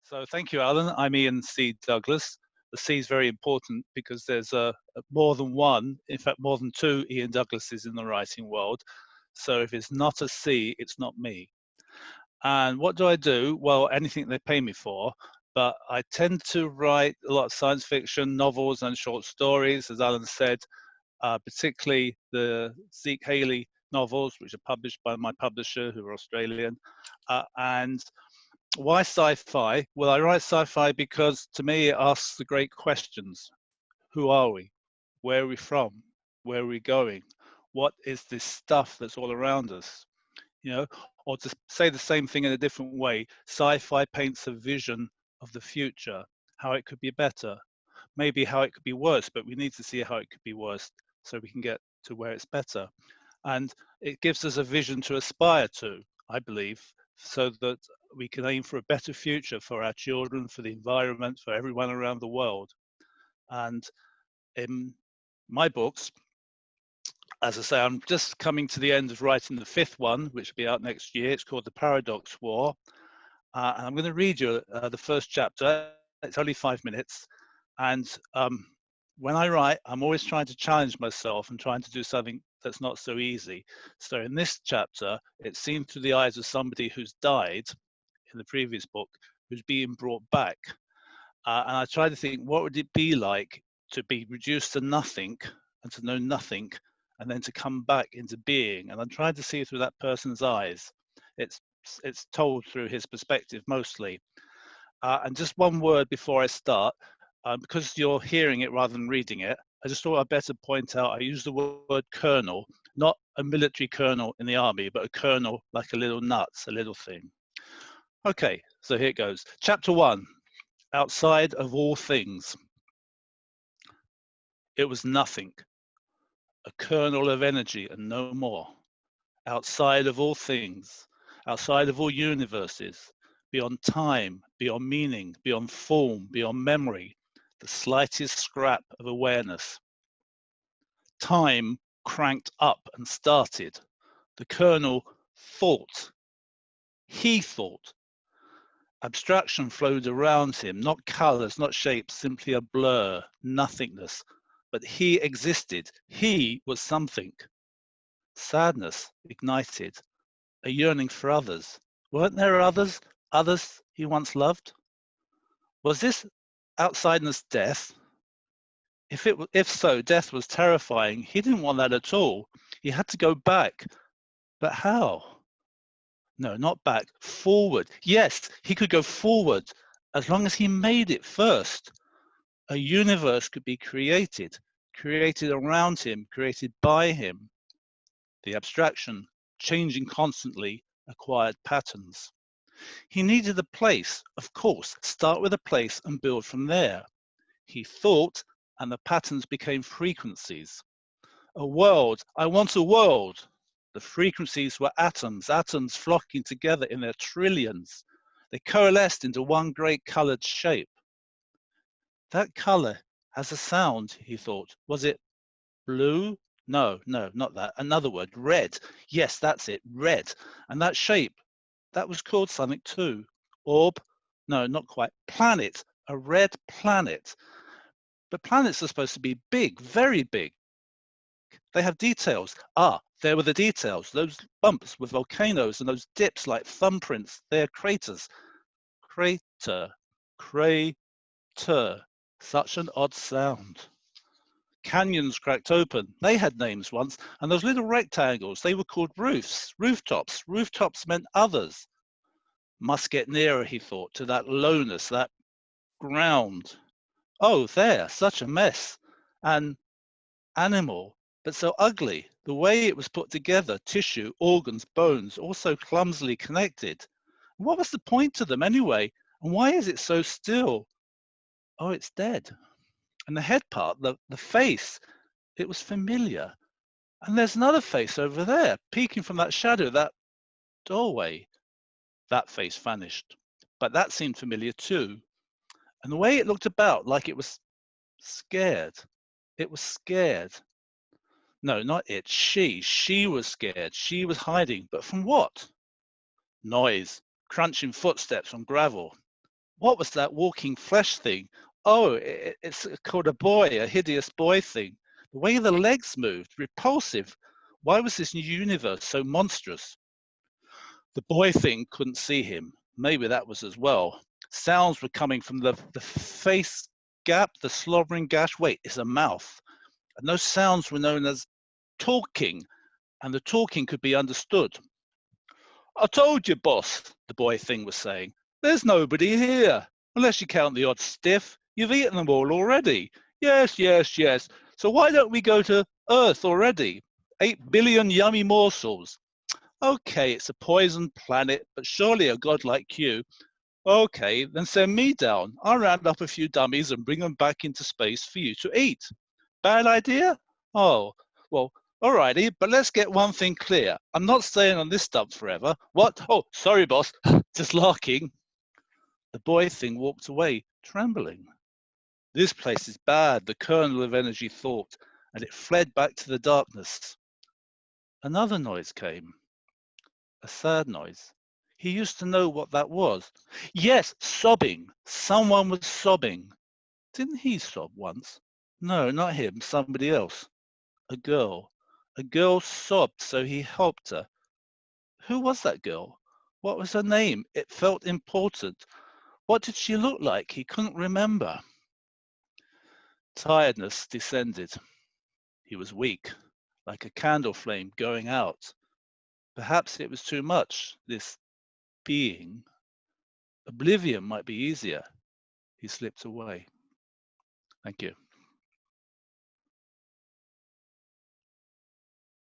So thank you, Alan. I'm Ian C. Douglas. The C is very important because there's more than one, in fact, more than two Ian Douglases in the writing world. So if it's not a C, it's not me. And what do I do? Well, anything they pay me for. But I tend to write a lot of science fiction, novels, and short stories, as Alan said, particularly the Zeke Hailey novels, which are published by my publisher, who are Australian. And why sci-fi? Well, I write sci-fi because to me it asks the great questions. Who are we? Where are we from? Where are we going? What is this stuff that's all around us? You know, or to say the same thing in a different way, sci-fi paints a vision of the future, how it could be better, maybe how it could be worse, but we need to see how it could be worse so we can get to where it's better. And it gives us a vision to aspire to, I believe, so that we can aim for a better future for our children, for the environment, for everyone around the world. And in my books, as I say, I'm just coming to the end of writing the fifth one, which will be out next year. It's called The Paradox War. And I'm going to read you the first chapter. It's only 5 minutes. And when I write, I'm always trying to challenge myself and trying to do something that's not so easy. So in this chapter, it's seen through the eyes of somebody who's died in the previous book, who's being brought back. And I try to think, what would it be like to be reduced to nothing and to know nothing and then to come back into being? And I'm trying to see through that person's eyes. It's told through his perspective mostly. And just one word before I start, because you're hearing it rather than reading it, I just thought I'd better point out, I use the word colonel, not a military colonel in the army, but a colonel like a little nuts, a little thing. Okay, so here it goes. Chapter 1, outside of all things. It was nothing, a kernel of energy and no more. Outside of all things, outside of all universes, beyond time, beyond meaning, beyond form, beyond memory, the slightest scrap of awareness. Time cranked up and started. The colonel thought. He thought. Abstraction flowed around him, not colors, not shapes, simply a blur, nothingness. But he existed. He was something. Sadness ignited, a yearning for others. Weren't there others? Others he once loved? Was this outsideness death? If so, death was terrifying. He didn't want that at all. He had to go back. But how? No, not back. Forward. Yes, he could go forward as long as he made it first. A universe could be created around him, created by him. The abstraction, changing constantly, acquired patterns. He needed a place, of course. Start with a place and build from there. He thought, and the patterns became frequencies. A world, I want a world. The frequencies were atoms, atoms flocking together in their trillions. They coalesced into one great colored shape. That color has a sound, he thought. Was it blue? No, not that. Another word, red. Yes, that's it, red. And that shape, that was called something too. Orb? No, not quite. Planet, a red planet. But planets are supposed to be big, very big. They have details. Ah, there were the details. Those bumps with volcanoes and those dips like thumbprints. They are craters. Crater. Crater. Such an odd sound. Canyons cracked open. They had names once. And those little rectangles, they were called roofs, rooftops. Rooftops meant others. Must get nearer, he thought, to that lowness, that ground. Oh, there, such a mess. An animal, but so ugly. The way it was put together, tissue, organs, bones, all so clumsily connected. What was the point to them anyway? And why is it so still? Oh, it's dead. And the head part, the face, it was familiar. And there's another face over there, peeking from that shadow, that doorway. That face vanished. But that seemed familiar too. And the way it looked about, like it was scared. It was scared. No, not it. She was scared. She was hiding. But from what? Noise. Crunching footsteps on gravel. What was that walking flesh thing? Oh, it's called a boy, a hideous boy thing. The way the legs moved, repulsive. Why was this new universe so monstrous? The boy thing couldn't see him. Maybe that was as well. Sounds were coming from the face gap, the slobbering gash. Wait, it's a mouth. And those sounds were known as talking, and the talking could be understood. I told you, boss, the boy thing was saying. There's nobody here, unless you count the odd stiff. You've eaten them all already. Yes, yes, yes. So why don't we go to Earth already? 8 billion yummy morsels. Okay, it's a poisoned planet, but surely a god like you. Okay, then send me down. I'll round up a few dummies and bring them back into space for you to eat. Bad idea? Oh, well, alrighty, but let's get one thing clear. I'm not staying on this dump forever. What? Oh, sorry, boss. Just larking. The boy thing walked away, trembling. This place is bad, the kernel of energy thought, and it fled back to the darkness. Another noise came. A sad noise. He used to know what that was. Yes, sobbing. Someone was sobbing. Didn't he sob once? No, not him, somebody else. A girl. A girl sobbed, so he helped her. Who was that girl? What was her name? It felt important. What did she look like? He couldn't remember. Tiredness descended. He was weak, like a candle flame going out. Perhaps it was too much, this being. Oblivion might be easier. He slipped away. Thank you.